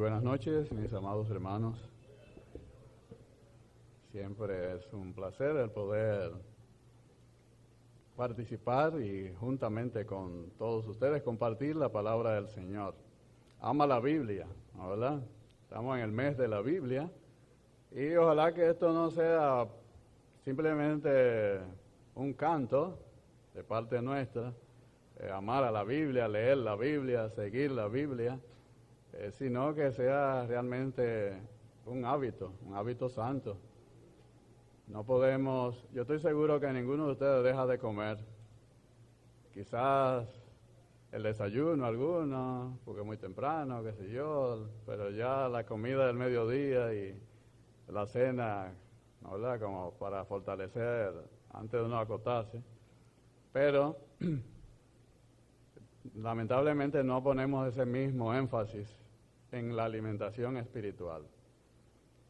buenas noches, mis amados hermanos. Siempre es un placer el poder participar y juntamente con todos ustedes compartir la palabra del Señor. Ama la Biblia, ¿no, verdad? Estamos en el mes de la Biblia y ojalá que esto no sea simplemente un canto de parte nuestra, amar a la Biblia, leer la Biblia, seguir la Biblia, sino que sea realmente un hábito santo. No podemos, yo estoy seguro que ninguno de ustedes deja de comer. Quizás el desayuno alguno, porque es muy temprano, qué sé yo, pero ya la comida del mediodía y la cena, ¿no, verdad? Como para fortalecer antes de uno acostarse. Pero lamentablemente no ponemos ese mismo énfasis en la alimentación espiritual.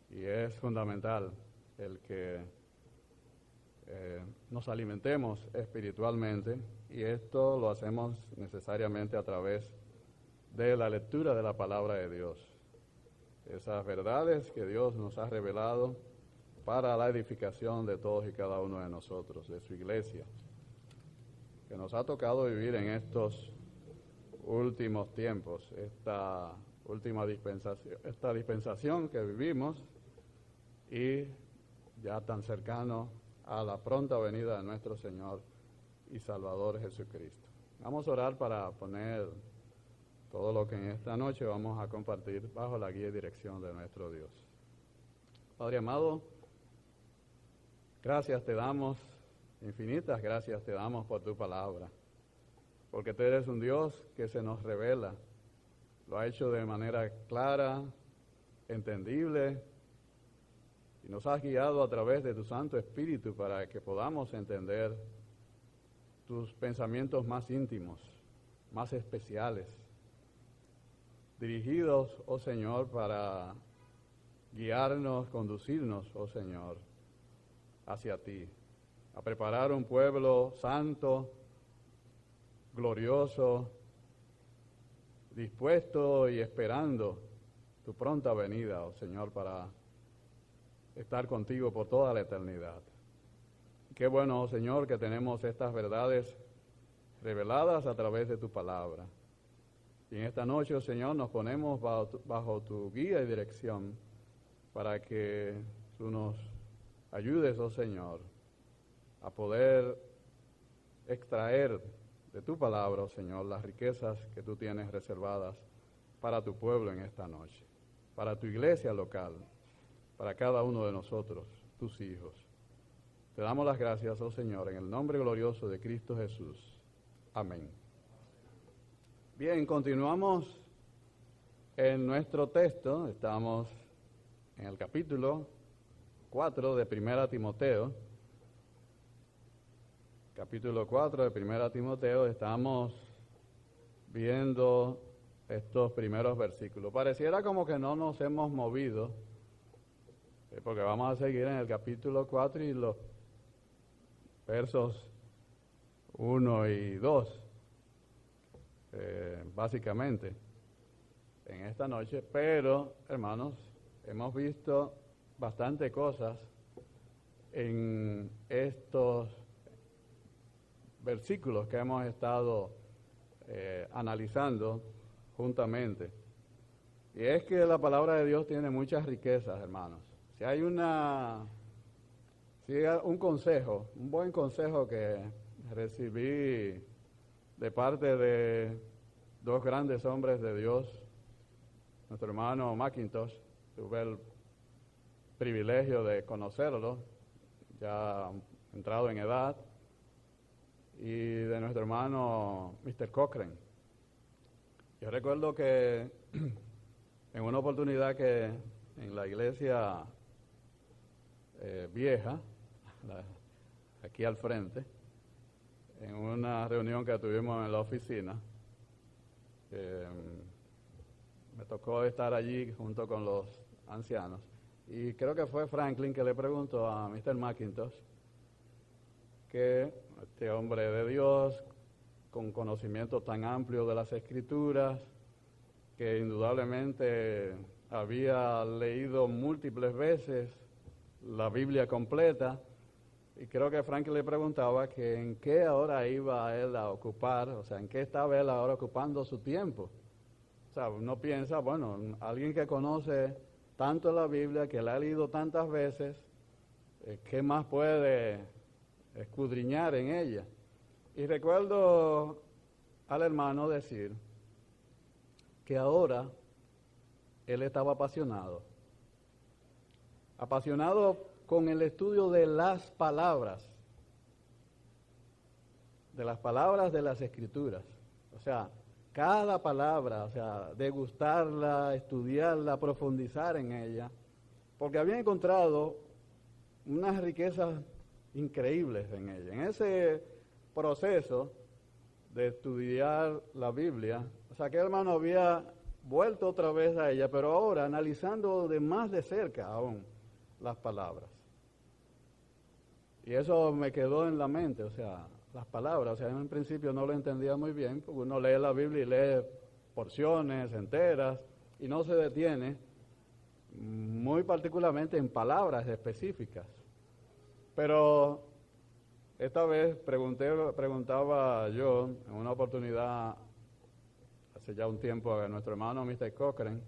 Y es fundamental el que nos alimentemos espiritualmente, y esto lo hacemos necesariamente a través de la lectura de la palabra de Dios. Esas verdades que Dios nos ha revelado para la edificación de todos y cada uno de nosotros, de su iglesia, que nos ha tocado vivir en estos últimos tiempos, esta dispensación que vivimos, y ya tan cercano a la pronta venida de nuestro Señor y Salvador Jesucristo. Vamos a orar para poner todo lo que en esta noche vamos a compartir bajo la guía y dirección de nuestro Dios. Padre amado, gracias te damos, infinitas gracias te damos por tu palabra, porque tú eres un Dios que se nos revela, lo ha hecho de manera clara, entendible, y nos has guiado a través de tu Santo Espíritu para que podamos entender tus pensamientos más íntimos, más especiales, dirigidos, oh Señor, para guiarnos, conducirnos, oh Señor, hacia ti, a preparar un pueblo santo, glorioso, dispuesto y esperando tu pronta venida, oh Señor, para estar contigo por toda la eternidad. Qué bueno, oh Señor, que tenemos estas verdades reveladas a través de tu palabra. Y en esta noche, oh Señor, nos ponemos bajo tu guía y dirección para que tú nos ayudes, oh Señor, a poder extraer de tu palabra, oh Señor, las riquezas que tú tienes reservadas para tu pueblo en esta noche, para tu iglesia local, para cada uno de nosotros, tus hijos. Te damos las gracias, oh Señor, en el nombre glorioso de Cristo Jesús. Amén. Bien, continuamos en nuestro texto. Estamos en el capítulo 4 de 1 Timoteo. Capítulo 4 de 1 Timoteo, estamos viendo estos primeros versículos. Pareciera como que no nos hemos movido, porque vamos a seguir en el capítulo 4 y los versos 1 y 2, básicamente, en esta noche. Pero, hermanos, hemos visto bastante cosas en estos versículos que hemos estado analizando juntamente. Y es que la palabra de Dios tiene muchas riquezas, hermanos. Si hay un consejo, un buen consejo que recibí de parte de dos grandes hombres de Dios, nuestro hermano McIntosh, tuve el privilegio de conocerlo, ya entrado en edad, y de nuestro hermano Mr. Cochran. Yo recuerdo que en una oportunidad que en la iglesia vieja, aquí al frente, en una reunión que tuvimos en la oficina, me tocó estar allí junto con los ancianos, y creo que fue Franklin que le preguntó a Mr. McIntosh que este hombre de Dios, con conocimiento tan amplio de las Escrituras, que indudablemente había leído múltiples veces la Biblia completa, y creo que Frank le preguntaba que en qué ahora iba él a ocupar, o sea, en qué estaba él ahora ocupando su tiempo. O sea, uno piensa, bueno, alguien que conoce tanto la Biblia, que la ha leído tantas veces, ¿qué más puede escudriñar en ella? Y recuerdo al hermano decir que ahora él estaba apasionado con el estudio de las palabras de las Escrituras. O sea, cada palabra, o sea, degustarla, estudiarla, profundizar en ella, porque había encontrado unas riquezas increíbles en ella. En ese proceso de estudiar la Biblia, o sea, que el hermano había vuelto otra vez a ella, pero ahora analizando de más de cerca aún las palabras. Y eso me quedó en la mente, o sea, las palabras, o sea, en principio no lo entendía muy bien, porque uno lee la Biblia y lee porciones enteras y no se detiene muy particularmente en palabras específicas. Pero esta vez preguntaba yo en una oportunidad hace ya un tiempo a nuestro hermano Mr. Cochran,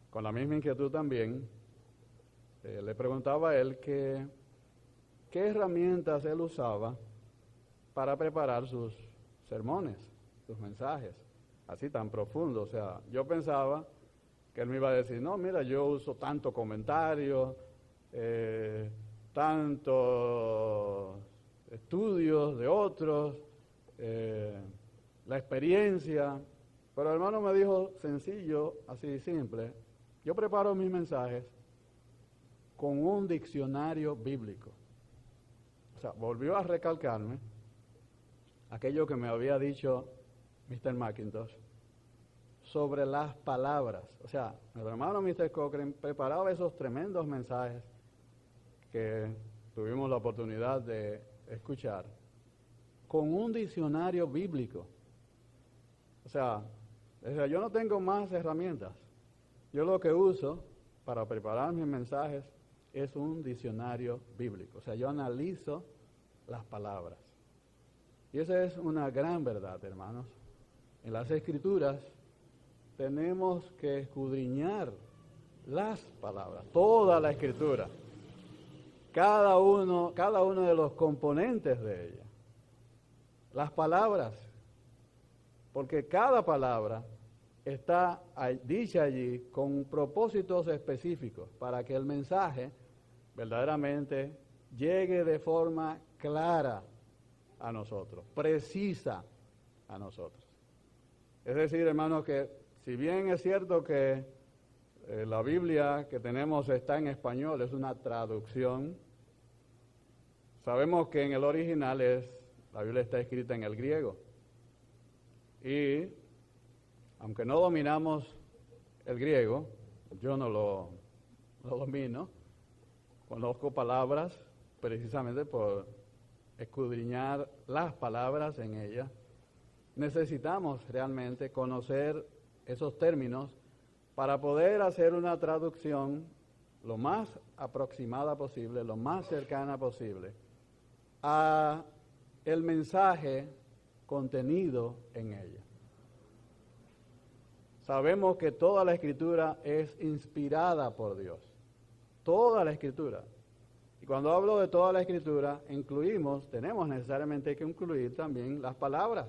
con la misma inquietud también, le preguntaba a él qué herramientas él usaba para preparar sus sermones, sus mensajes, así tan profundos. O sea, yo pensaba que él me iba a decir, no, mira, yo uso tanto comentario, tantos estudios de otros, la experiencia. Pero el hermano me dijo sencillo, así simple, yo preparo mis mensajes con un diccionario bíblico. O sea, volvió a recalcarme aquello que me había dicho Mr. McIntosh sobre las palabras. O sea, mi hermano Mr. Cochran preparaba esos tremendos mensajes que tuvimos la oportunidad de escuchar con un diccionario bíblico. O sea, yo no tengo más herramientas. Yo lo que uso para preparar mis mensajes es un diccionario bíblico. O sea, yo analizo las palabras. Y esa es una gran verdad, hermanos. En las Escrituras tenemos que escudriñar las palabras, toda la Escritura, cada uno de los componentes de ella, las palabras, porque cada palabra está dicha allí con propósitos específicos para que el mensaje verdaderamente llegue de forma clara a nosotros, precisa a nosotros. Es decir, hermanos, que si bien es cierto que la Biblia que tenemos está en español, es una traducción, sabemos que en el original la Biblia está escrita en el griego. Y aunque no dominamos el griego, yo no lo domino, conozco palabras precisamente por escudriñar las palabras en ella. Necesitamos realmente conocer esos términos para poder hacer una traducción lo más aproximada posible, lo más cercana posible a el mensaje contenido en ella. Sabemos que toda la Escritura es inspirada por Dios, toda la Escritura. Y cuando hablo de toda la Escritura, tenemos necesariamente que incluir también las palabras.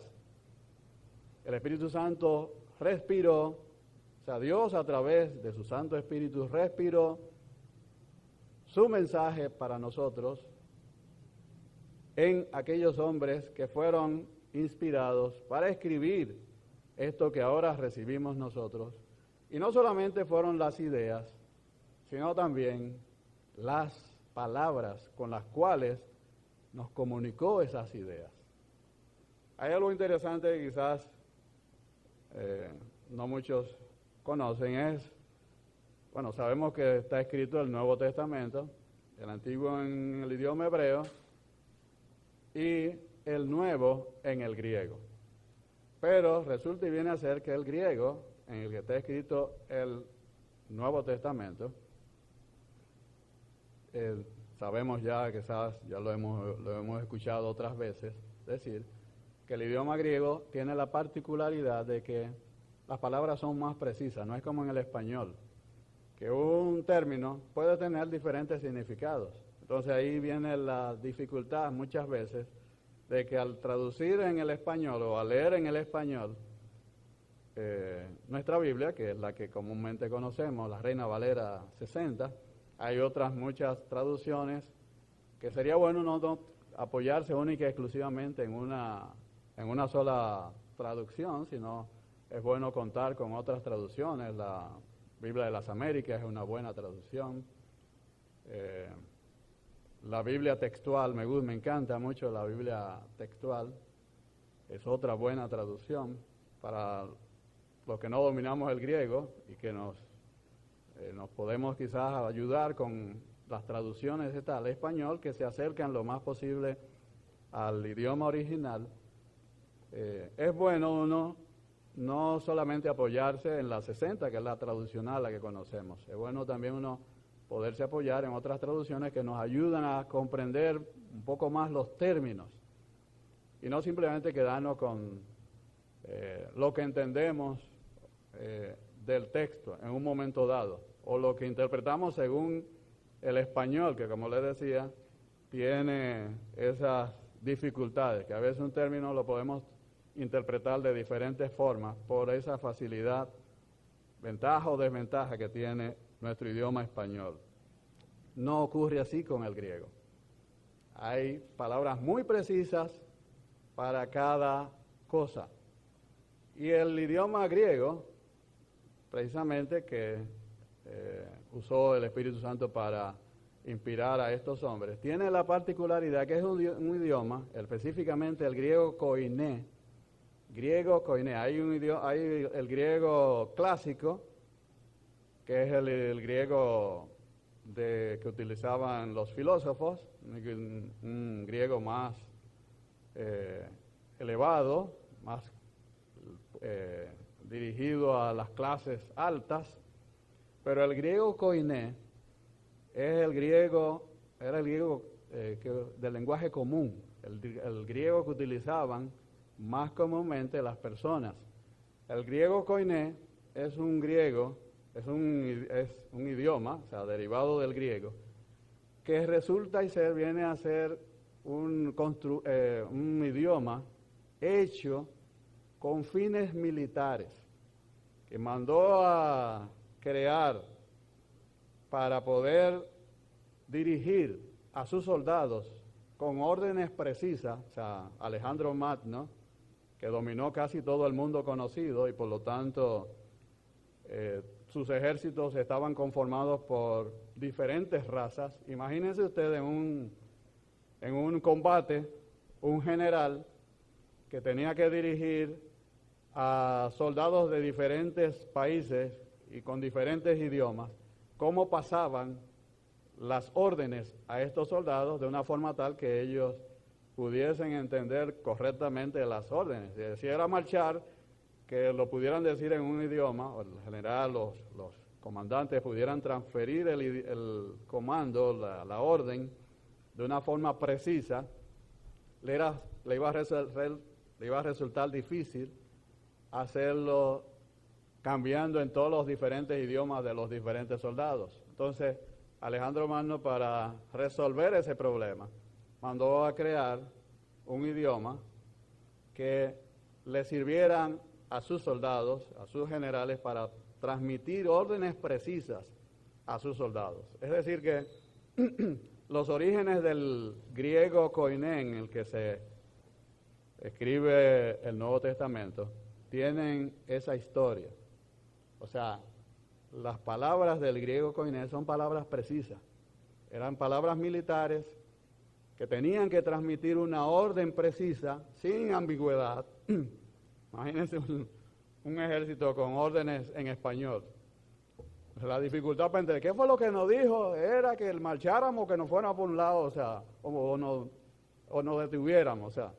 El Espíritu Santo respiró, o sea, Dios a través de su Santo Espíritu respiró su mensaje para nosotros en aquellos hombres que fueron inspirados para escribir esto que ahora recibimos nosotros. Y no solamente fueron las ideas, sino también las palabras con las cuales nos comunicó esas ideas. Hay algo interesante que quizás no muchos conocen, sabemos que está escrito el Nuevo Testamento, el Antiguo en el idioma hebreo y el Nuevo en el griego. Pero resulta y viene a ser que el griego en el que está escrito el Nuevo Testamento, sabemos ya, quizás ya lo hemos escuchado otras veces, decir que el idioma griego tiene la particularidad de que las palabras son más precisas, no es como en el español, que un término puede tener diferentes significados. Entonces ahí viene la dificultad muchas veces de que al traducir en el español o al leer en el español nuestra Biblia, que es la que comúnmente conocemos, la Reina Valera 60, hay otras muchas traducciones que sería bueno no apoyarse única y exclusivamente en una sola traducción, sino es bueno contar con otras traducciones. La Biblia de las Américas es una buena traducción. La Biblia textual, me encanta mucho la Biblia textual, es otra buena traducción para los que no dominamos el griego y que nos podemos quizás ayudar con las traducciones de tal español que se acercan lo más posible al idioma original. Es bueno uno no solamente apoyarse en la 60, que es la tradicional, la que conocemos, es bueno también uno poderse apoyar en otras traducciones que nos ayudan a comprender un poco más los términos y no simplemente quedarnos con lo que entendemos del texto en un momento dado o lo que interpretamos según el español, que como les decía, tiene esas dificultades, que a veces un término lo podemos interpretar de diferentes formas por esa facilidad, ventaja o desventaja que tiene nuestro idioma español. No ocurre así con el griego. Hay palabras muy precisas para cada cosa. Y el idioma griego, precisamente que usó el Espíritu Santo para inspirar a estos hombres, tiene la particularidad que es un idioma, específicamente el griego koiné. Hay el griego clásico, que es el griego que utilizaban los filósofos, un griego más elevado, más dirigido a las clases altas, pero el griego koiné era el griego del lenguaje común, el griego que utilizaban más comúnmente las personas. El griego koiné es un idioma, o sea, derivado del griego, que viene a ser un idioma hecho con fines militares, que mandó a crear para poder dirigir a sus soldados con órdenes precisas. O sea, Alejandro Magno, que dominó casi todo el mundo conocido y por lo tanto sus ejércitos estaban conformados por diferentes razas. Imagínense ustedes en un combate, un general que tenía que dirigir a soldados de diferentes países y con diferentes idiomas, cómo pasaban las órdenes a estos soldados de una forma tal que ellos pudiesen entender correctamente las órdenes. Si era marchar, que lo pudieran decir en un idioma, o el general, los comandantes pudieran transferir el comando, la orden, de una forma precisa, le iba a resultar difícil hacerlo cambiando en todos los diferentes idiomas de los diferentes soldados. Entonces, Alejandro Magno, para resolver ese problema, mandó a crear un idioma que le sirvieran a sus soldados, a sus generales, para transmitir órdenes precisas a sus soldados. Es decir que los orígenes del griego koiné en el que se escribe el Nuevo Testamento tienen esa historia. O sea, las palabras del griego koiné son palabras precisas. Eran palabras militares que tenían que transmitir una orden precisa, sin ambigüedad. Imagínense un ejército con órdenes en español. La dificultad para entender qué fue lo que nos dijo era que marcháramos, que nos fuéramos por un lado, o sea, o nos detuviéramos, o sea.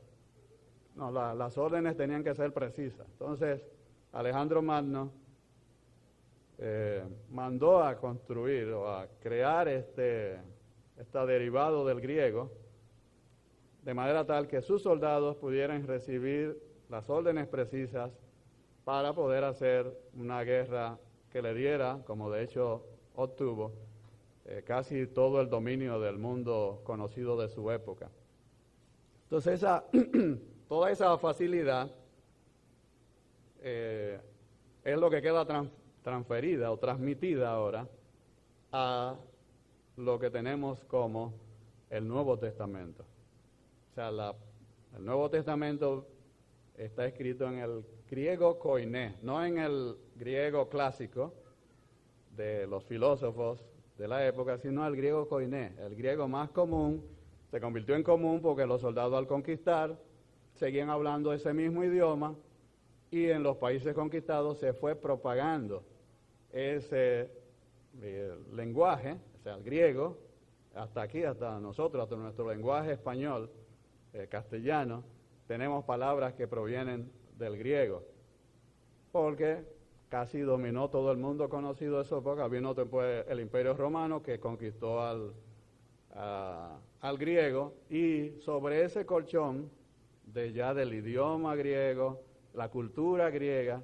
No, las órdenes tenían que ser precisas. Entonces, Alejandro Magno mandó a construir o a crear este derivado del griego, de manera tal que sus soldados pudieran recibir las órdenes precisas para poder hacer una guerra que le diera, como de hecho obtuvo, casi todo el dominio del mundo conocido de su época. Entonces, toda esa facilidad es lo que queda transferida o transmitida ahora a lo que tenemos como el Nuevo Testamento. O sea, el Nuevo Testamento está escrito en el griego koiné, no en el griego clásico de los filósofos de la época, sino el griego koiné, el griego más común. Se convirtió en común porque los soldados al conquistar seguían hablando ese mismo idioma y en los países conquistados se fue propagando ese lenguaje, o sea, el griego, hasta aquí, hasta nosotros, hasta nuestro lenguaje español, castellano, tenemos palabras que provienen del griego, porque casi dominó todo el mundo conocido de esa época. Vino después el Imperio Romano que conquistó al griego, y sobre ese colchón del idioma griego, la cultura griega,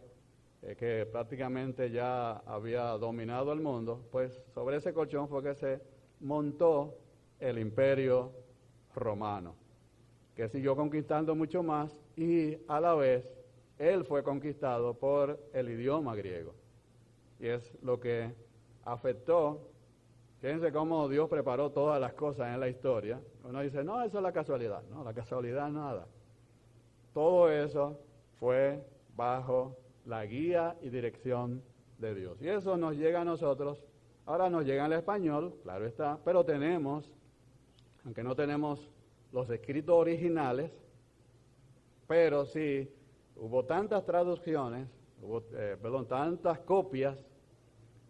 que prácticamente ya había dominado el mundo, pues sobre ese colchón fue que se montó el Imperio Romano, que siguió conquistando mucho más, y a la vez él fue conquistado por el idioma griego. Y es lo que afectó. Fíjense cómo Dios preparó todas las cosas en la historia. Uno dice, no, eso es la casualidad. No, la casualidad nada. Todo eso fue bajo la guía y dirección de Dios. Y eso nos llega a nosotros. Ahora nos llega en el español, claro está, pero tenemos, aunque no tenemos los escritos originales, pero sí hubo tantas traducciones, tantas copias,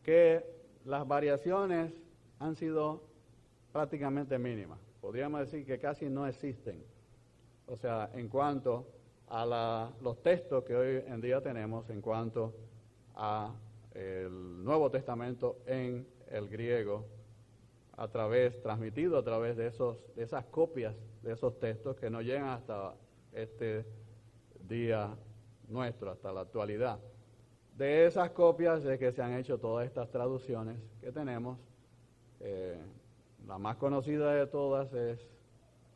que las variaciones han sido prácticamente mínimas. Podríamos decir que casi no existen. O sea, en cuanto a los textos que hoy en día tenemos, en cuanto a el Nuevo Testamento en el griego, transmitido a través de esas copias de esos textos que nos llegan hasta este día nuestro, hasta la actualidad. De esas copias es que se han hecho todas estas traducciones que tenemos. La más conocida de todas es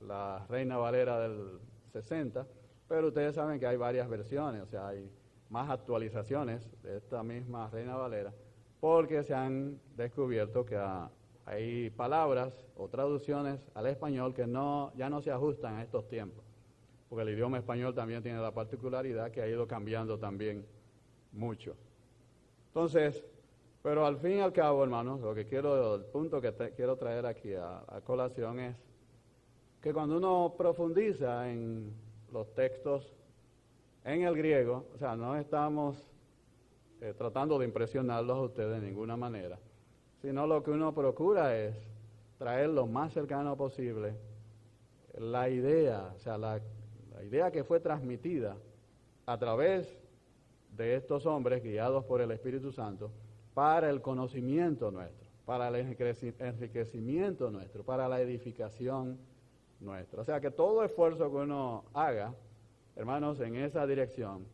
la Reina Valera del 60, pero ustedes saben que hay varias versiones, o sea, hay más actualizaciones de esta misma Reina Valera, porque se han descubierto que hay palabras o traducciones al español que ya no se ajustan a estos tiempos, porque el idioma español también tiene la particularidad que ha ido cambiando también mucho. Entonces, pero al fin y al cabo, hermanos, el punto que quiero traer aquí a colación es que cuando uno profundiza en los textos en el griego, o sea, no estamos tratando de impresionarlos a ustedes de ninguna manera, sino lo que uno procura es traer lo más cercano posible la idea, o sea, la idea que fue transmitida a través de estos hombres guiados por el Espíritu Santo para el conocimiento nuestro, para el enriquecimiento nuestro, para la edificación nuestra. O sea que todo esfuerzo que uno haga, hermanos, en esa dirección,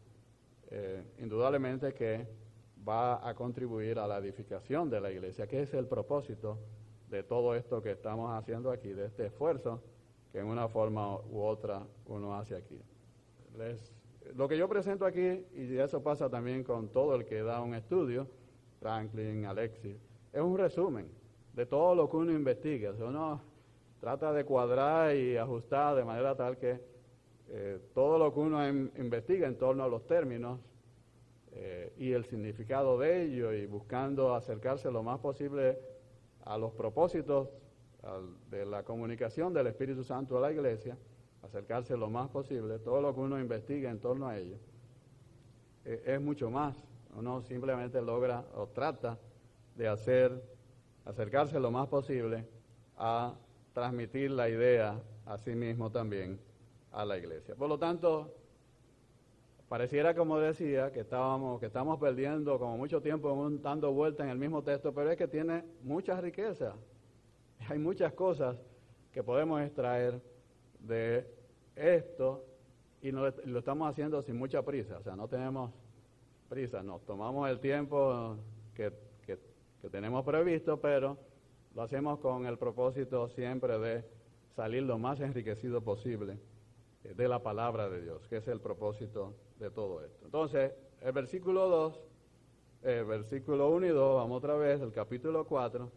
indudablemente que va a contribuir a la edificación de la iglesia, que es el propósito de todo esto que estamos haciendo aquí, de este esfuerzo que en una forma u otra uno hace aquí. Lo que yo presento aquí, y eso pasa también con todo el que da un estudio, Franklin, Alexis, es un resumen de todo lo que uno investiga. O sea, uno trata de cuadrar y ajustar de manera tal que todo lo que uno investiga en torno a los términos y el significado de ellos, y buscando acercarse lo más posible a los propósitos de la comunicación del Espíritu Santo a la iglesia, acercarse lo más posible, todo lo que uno investiga en torno a ello, es mucho más. Uno simplemente logra o trata de acercarse lo más posible a transmitir la idea a sí mismo también a la iglesia. Por lo tanto, pareciera, como decía, que estamos perdiendo como mucho tiempo dando vueltas en el mismo texto, pero es que tiene mucha riqueza. Hay muchas cosas que podemos extraer de esto y lo estamos haciendo sin mucha prisa, o sea, no tenemos prisa, nos tomamos el tiempo que tenemos previsto, pero lo hacemos con el propósito siempre de salir lo más enriquecido posible de la palabra de Dios, que es el propósito de todo esto. Entonces, el versículo 1 y 2, vamos otra vez, el capítulo 4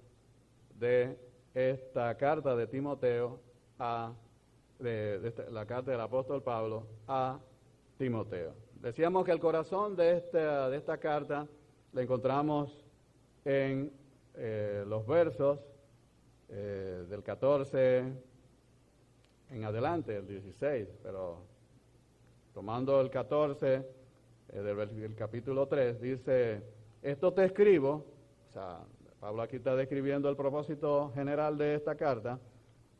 de esta carta de Timoteo la carta del apóstol Pablo a Timoteo. Decíamos que el corazón de esta carta la encontramos en los versos del 14 en adelante, el 16, pero tomando el 14 del capítulo 3, dice, esto te escribo, o sea, Pablo aquí está describiendo el propósito general de esta carta,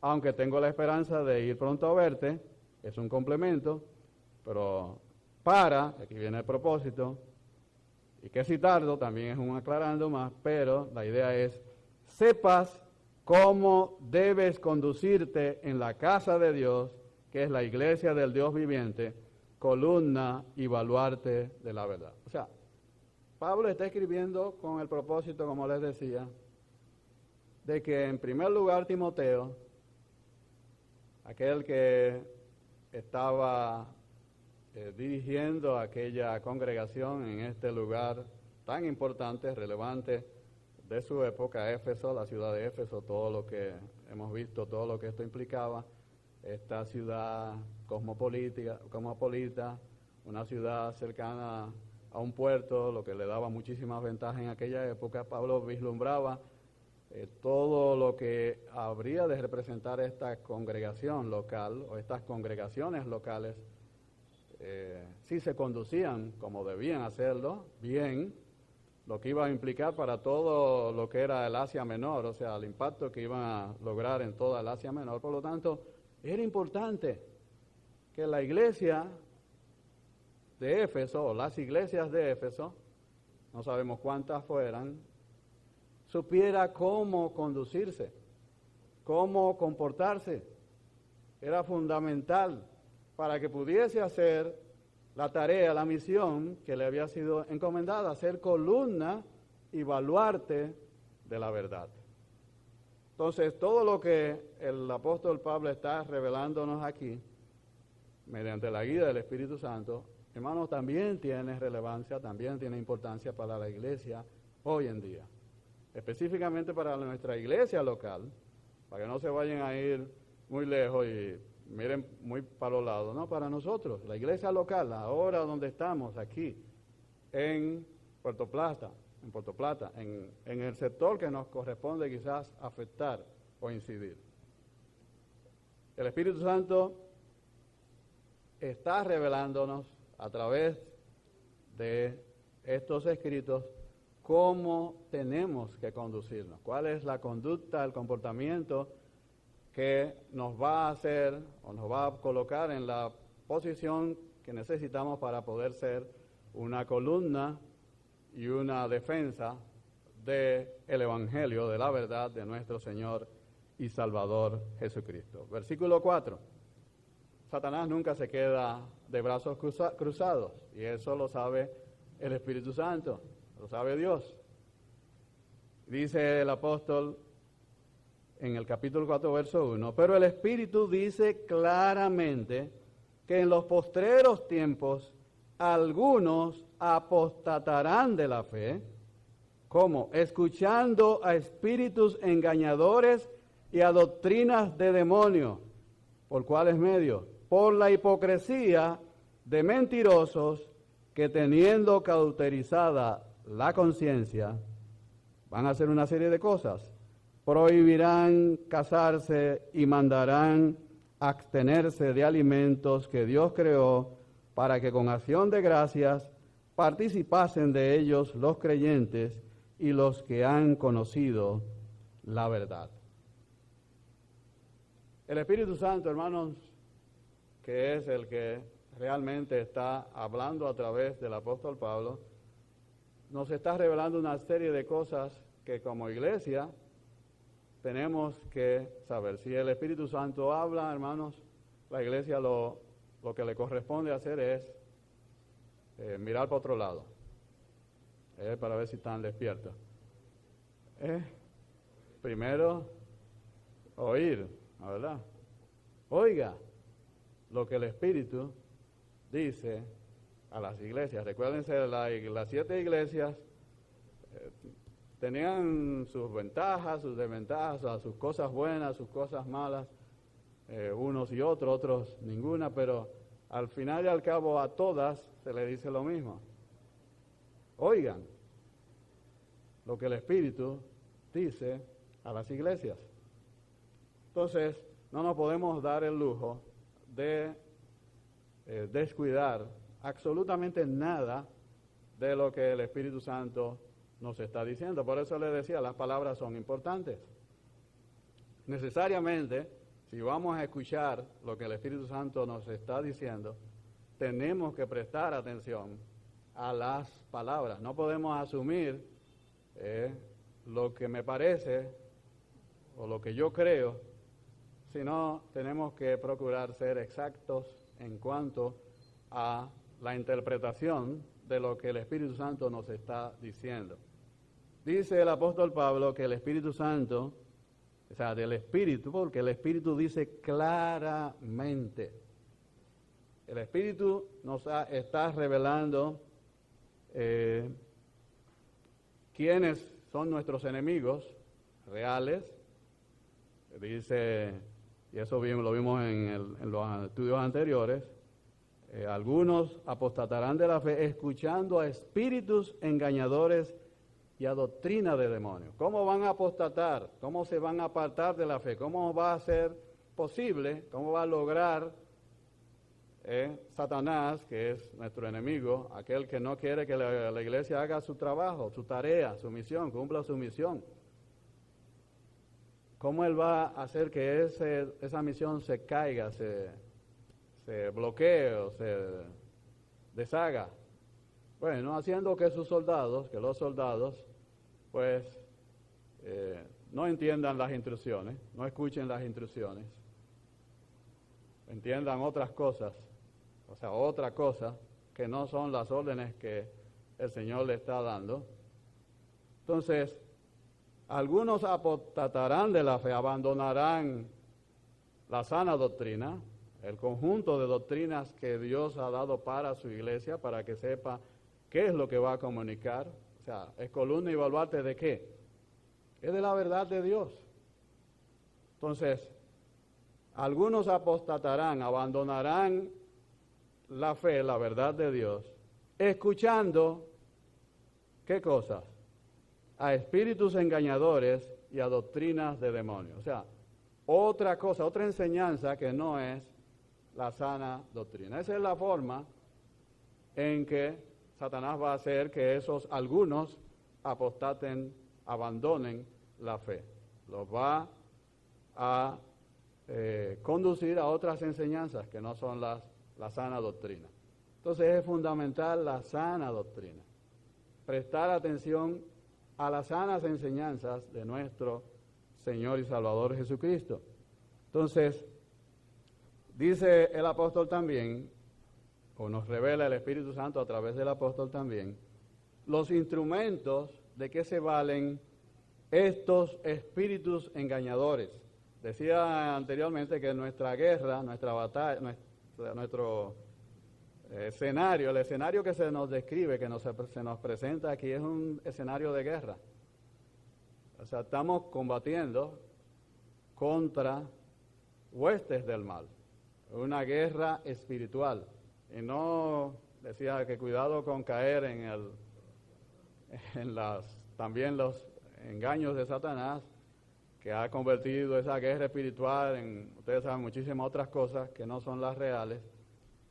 aunque tengo la esperanza de ir pronto a verte, es un complemento, pero aquí viene el propósito, y que si tardo también es un aclarando más, pero la idea es, sepas cómo debes conducirte en la casa de Dios, que es la iglesia del Dios viviente, columna y baluarte de la verdad. O sea, Pablo está escribiendo con el propósito, como les decía, de que en primer lugar Timoteo, aquel que estaba dirigiendo aquella congregación en este lugar tan importante, relevante de su época, Éfeso, la ciudad de Éfeso, todo lo que hemos visto, todo lo que esto implicaba, esta ciudad cosmopolita, una ciudad cercana a un puerto, lo que le daba muchísimas ventajas en aquella época. Pablo vislumbraba todo lo que habría de representar esta congregación local o estas congregaciones locales, si se conducían como debían hacerlo, bien, lo que iba a implicar para todo lo que era el Asia Menor, o sea, el impacto que iban a lograr en toda el Asia Menor. Por lo tanto, era importante que la iglesia de Éfeso, o las iglesias de Éfeso, no sabemos cuántas fueran, supiera cómo conducirse, cómo comportarse. Era fundamental para que pudiese hacer la tarea, la misión que le había sido encomendada, ser columna y baluarte de la verdad. Entonces, todo lo que el apóstol Pablo está revelándonos aquí, mediante la guía del Espíritu Santo, hermanos, también tiene relevancia, también tiene importancia para la iglesia hoy en día. Específicamente para nuestra iglesia local, para que no se vayan a ir muy lejos y miren muy para los lados, no, para nosotros, la iglesia local, ahora donde estamos, aquí, en Puerto Plata, en el sector que nos corresponde quizás afectar o incidir. El Espíritu Santo está revelándonos a través de estos escritos cómo tenemos que conducirnos, cuál es la conducta, el comportamiento que nos va a hacer o nos va a colocar en la posición que necesitamos para poder ser una columna y una defensa del Evangelio, de la verdad de nuestro Señor y Salvador Jesucristo. Versículo 4. Satanás nunca se queda de brazos cruzados, y eso lo sabe el Espíritu Santo, lo sabe Dios. Dice el apóstol en el capítulo 4, verso 1, pero el Espíritu dice claramente que en los postreros tiempos algunos apostatarán de la fe, ¿cómo? Escuchando a espíritus engañadores y a doctrinas de demonios. ¿Por cuáles medios? Por la hipocresía de mentirosos que, teniendo cauterizada la conciencia, van a hacer una serie de cosas. Prohibirán casarse y mandarán abstenerse de alimentos que Dios creó para que con acción de gracias participasen de ellos los creyentes y los que han conocido la verdad. El Espíritu Santo, hermanos, que es el que realmente está hablando a través del apóstol Pablo, nos está revelando una serie de cosas que como iglesia tenemos que saber. Si el Espíritu Santo habla, hermanos, la iglesia lo que le corresponde hacer es mirar para otro lado, para ver si están despiertos. Primero, oír, ¿verdad? Oiga lo que el Espíritu dice a las iglesias. Recuérdense, las 7 iglesias tenían sus ventajas, sus desventajas, sus cosas buenas, sus cosas malas, unos y otros ninguna, pero al final y al cabo a todas se les dice lo mismo. Oigan lo que el Espíritu dice a las iglesias. Entonces, no nos podemos dar el lujo de descuidar absolutamente nada de lo que el Espíritu Santo nos está diciendo. Por eso le decía, las palabras son importantes. Necesariamente, si vamos a escuchar lo que el Espíritu Santo nos está diciendo, tenemos que prestar atención a las palabras. No podemos asumir lo que me parece o lo que yo creo, sino tenemos que procurar ser exactos en cuanto a la interpretación de lo que el Espíritu Santo nos está diciendo. Dice el apóstol Pablo que el Espíritu Santo, o sea, del Espíritu, porque el Espíritu dice claramente. El Espíritu nos está revelando quiénes son nuestros enemigos reales. Dice, y eso lo vimos en los estudios anteriores, algunos apostatarán de la fe escuchando a espíritus engañadores y a doctrina de demonios. ¿Cómo van a apostatar? ¿Cómo se van a apartar de la fe? ¿Cómo va a ser posible? ¿Cómo va a lograr Satanás, que es nuestro enemigo, aquel que no quiere que la iglesia haga su trabajo, su tarea, su misión, cumpla su misión? ¿Cómo él va a hacer que esa misión se caiga, se bloquee o se deshaga? Bueno, haciendo que los soldados, pues, no entiendan las instrucciones, no escuchen las instrucciones, entiendan otras cosas, o sea, otra cosa que no son las órdenes que el Señor le está dando. Entonces, algunos apostatarán de la fe, abandonarán la sana doctrina, el conjunto de doctrinas que Dios ha dado para su iglesia, para que sepa qué es lo que va a comunicar. O sea, es columna y baluarte de qué? Es de la verdad de Dios. Entonces, algunos apostatarán, abandonarán la fe, la verdad de Dios, escuchando, ¿qué cosas? A espíritus engañadores y a doctrinas de demonios. O sea, otra cosa, otra enseñanza que no es la sana doctrina. Esa es la forma en que Satanás va a hacer que esos algunos apostaten, abandonen la fe. Los va a conducir a otras enseñanzas que no son la sana doctrina. Entonces es fundamental la sana doctrina. Prestar atención a las sanas enseñanzas de nuestro Señor y Salvador Jesucristo. Entonces, dice el apóstol también, o nos revela el Espíritu Santo a través del apóstol también, los instrumentos de que se valen estos espíritus engañadores. Decía anteriormente que nuestra guerra, nuestra batalla, nuestro escenario, el escenario que se nos describe, que se nos presenta aquí, es un escenario de guerra. O sea, estamos combatiendo contra huestes del mal, una guerra espiritual. Y no decía que cuidado con caer también los engaños de Satanás, que ha convertido esa guerra espiritual en, ustedes saben, muchísimas otras cosas que no son las reales.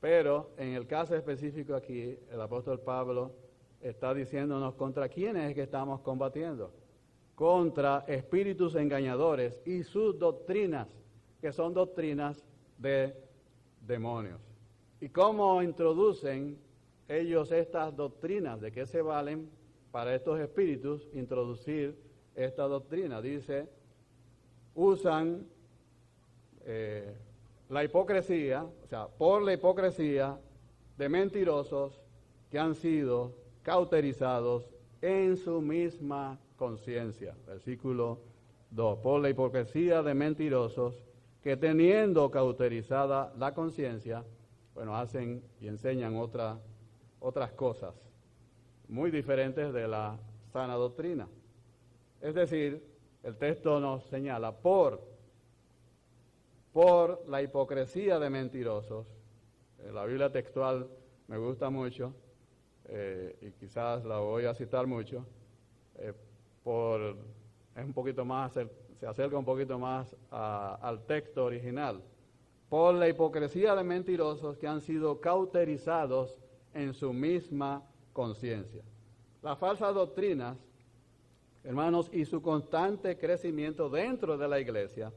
Pero en el caso específico aquí, el apóstol Pablo está diciéndonos contra quiénes es que estamos combatiendo. Contra espíritus engañadores y sus doctrinas, que son doctrinas de demonios. ¿Y cómo introducen ellos estas doctrinas? ¿De qué se valen para estos espíritus introducir esta doctrina? Dice, usan la hipocresía, o sea, por la hipocresía de mentirosos que han sido cauterizados en su misma conciencia. Versículo 2. Por la hipocresía de mentirosos que teniendo cauterizada la conciencia, bueno, hacen y enseñan otras cosas muy diferentes de la sana doctrina. Es decir, el texto nos señala por la hipocresía de mentirosos. La Biblia textual me gusta mucho y quizás la voy a citar mucho, es un poquito más, se acerca un poquito más al texto original. Por la hipocresía de mentirosos que han sido cauterizados en su misma conciencia. Las falsas doctrinas, hermanos, y su constante crecimiento dentro de la iglesia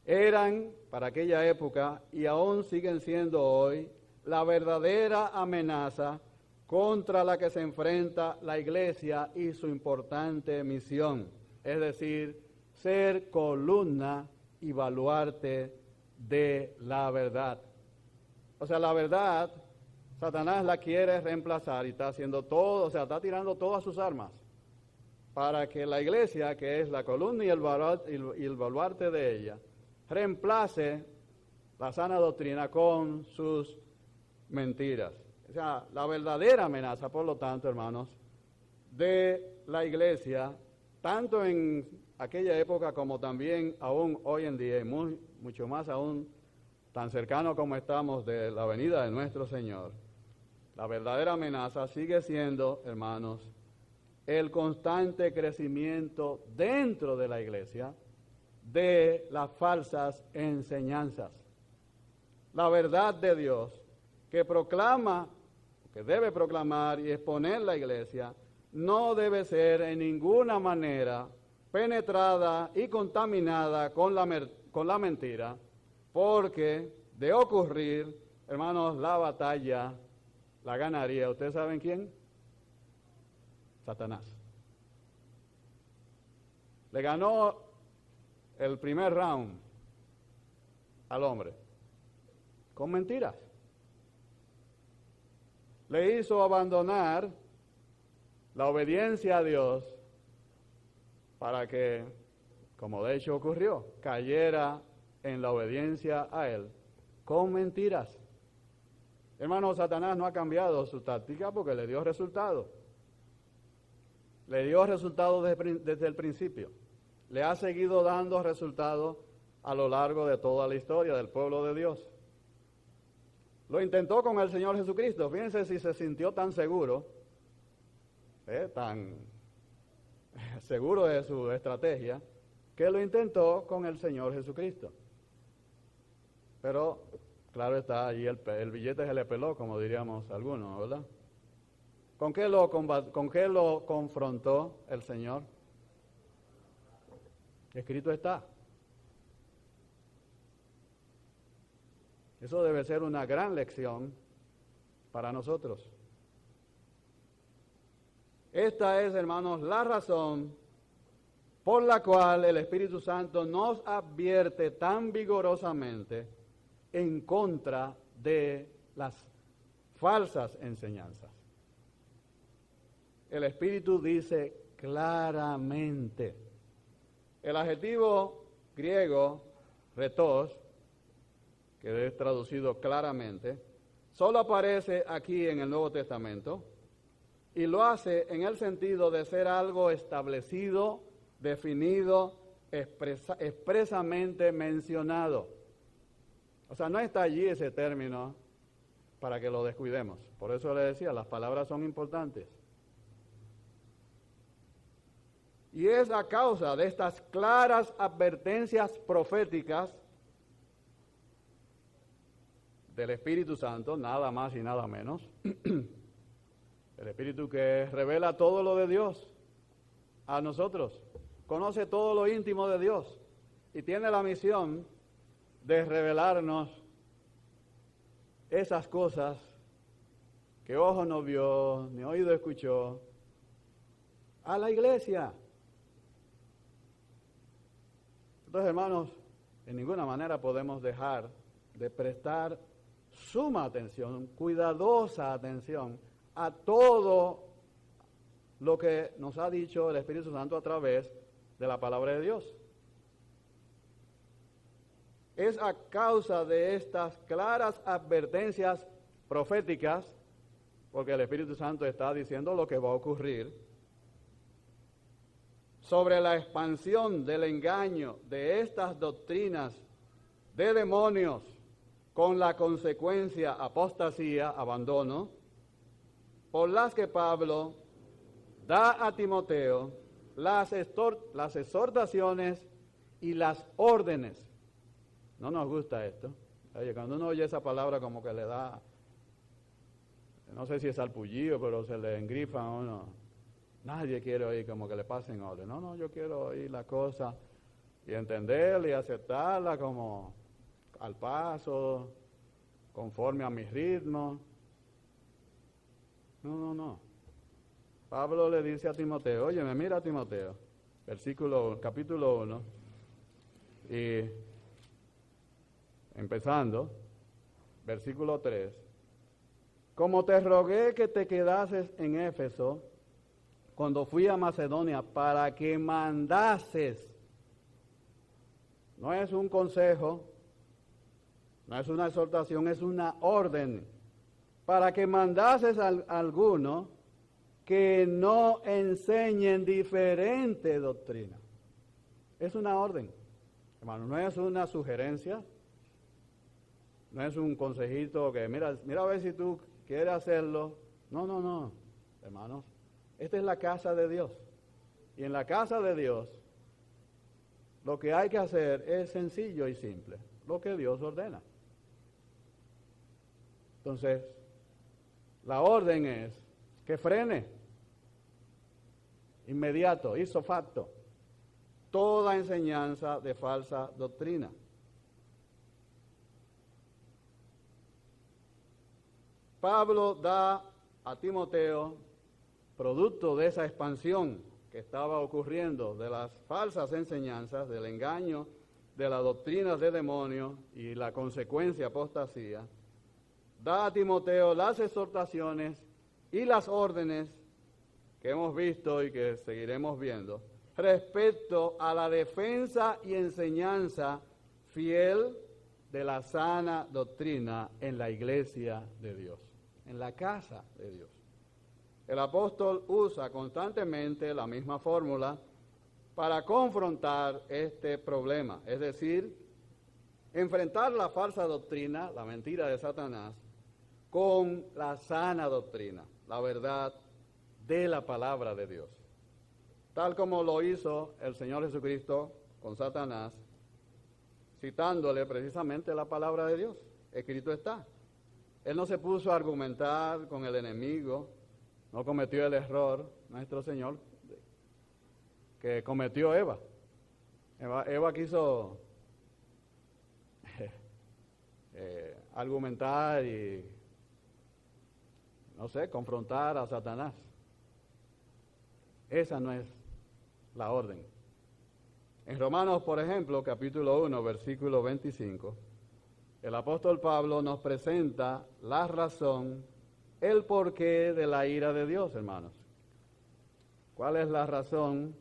eran, para aquella época, y aún siguen siendo hoy, la verdadera amenaza contra la que se enfrenta la iglesia y su importante misión, es decir, ser columna y baluarte de la verdad. O sea, la verdad, Satanás la quiere reemplazar y está haciendo todo, o sea, está tirando todas sus armas para que la iglesia, que es la columna y el baluarte de ella, reemplace la sana doctrina con sus mentiras. O sea, la verdadera amenaza, por lo tanto, hermanos, de la iglesia, tanto en aquella época como también aún hoy en día, y mucho más aún tan cercano como estamos de la venida de nuestro Señor, la verdadera amenaza sigue siendo, hermanos, el constante crecimiento dentro de la iglesia de las falsas enseñanzas. La verdad de Dios que proclama, que debe proclamar y exponer la iglesia, no debe ser en ninguna manera penetrada y contaminada con la mentira, porque de ocurrir, hermanos, la batalla la ganaría. ¿Ustedes saben quién? Satanás. Le ganó el primer round al hombre con mentiras. Le hizo abandonar la obediencia a Dios para que, como de hecho ocurrió, cayera en la obediencia a Él con mentiras. Hermano, Satanás no ha cambiado su táctica porque le dio resultado. Le dio resultado desde el principio. Le ha seguido dando resultados a lo largo de toda la historia del pueblo de Dios. Lo intentó con el Señor Jesucristo. Fíjense si se sintió tan seguro, tan seguro de su estrategia, que lo intentó con el Señor Jesucristo. Pero, claro está, allí el billete se le peló, como diríamos algunos, ¿verdad? ¿Con qué lo confrontó el Señor? Escrito está. Eso debe ser una gran lección para nosotros. Esta es, hermanos, la razón por la cual el Espíritu Santo nos advierte tan vigorosamente en contra de las falsas enseñanzas. El Espíritu dice claramente. El adjetivo griego, retos, que es traducido claramente, solo aparece aquí en el Nuevo Testamento y lo hace en el sentido de ser algo establecido, definido, expresamente mencionado. O sea, no está allí ese término para que lo descuidemos. Por eso le decía, las palabras son importantes. Y es a causa de estas claras advertencias proféticas del Espíritu Santo, nada más y nada menos, el Espíritu que revela todo lo de Dios a nosotros, conoce todo lo íntimo de Dios y tiene la misión de revelarnos esas cosas que ojo no vio, ni oído escuchó, a la iglesia. Entonces, hermanos, en ninguna manera podemos dejar de prestar suma atención, cuidadosa atención a todo lo que nos ha dicho el Espíritu Santo a través de la palabra de Dios. Es a causa de estas claras advertencias proféticas, porque el Espíritu Santo está diciendo lo que va a ocurrir, sobre la expansión del engaño de estas doctrinas de demonios, con la consecuencia apostasía, abandono, por las que Pablo da a Timoteo las exhortaciones y las órdenes. No nos gusta esto. Oye, cuando uno oye esa palabra como que le da, no sé si es salpullido, pero se le engrifa a uno. Nadie quiere oír como que le pasen orden. No, yo quiero oír la cosa y entenderla y aceptarla como al paso, conforme a mi ritmo. No. Pablo le dice a Timoteo, oye, mira Timoteo, capítulo 1, y empezando, versículo 3, como te rogué que te quedases en Éfeso cuando fui a Macedonia para que mandases, no es un consejo, no es una exhortación, es una orden, para que mandases a alguno que no enseñen diferente doctrina. Es una orden, hermano, no es una sugerencia, no es un consejito que mira a ver si tú quieres hacerlo. No, hermanos, esta es la casa de Dios. Y en la casa de Dios, lo que hay que hacer es sencillo y simple, lo que Dios ordena. Entonces, la orden es que frene, inmediato, ipso facto, toda enseñanza de falsa doctrina. Pablo da a Timoteo, producto de esa expansión que estaba ocurriendo de las falsas enseñanzas, del engaño, de las doctrinas de demonios y la consecuencia apostasía, da a Timoteo las exhortaciones y las órdenes que hemos visto y que seguiremos viendo respecto a la defensa y enseñanza fiel de la sana doctrina en la iglesia de Dios, en la casa de Dios. El apóstol usa constantemente la misma fórmula para confrontar este problema, es decir, enfrentar la falsa doctrina, la mentira de Satanás, con la sana doctrina, la verdad de la palabra de Dios. Tal como lo hizo el Señor Jesucristo con Satanás, citándole precisamente la palabra de Dios. Escrito está. Él no se puso a argumentar con el enemigo, no cometió el error, nuestro Señor, que cometió Eva. Eva quiso argumentar y, no sé, confrontar a Satanás. Esa no es la orden. En Romanos, por ejemplo, capítulo 1, versículo 25, el apóstol Pablo nos presenta la razón, el porqué de la ira de Dios, hermanos. ¿Cuál es la razón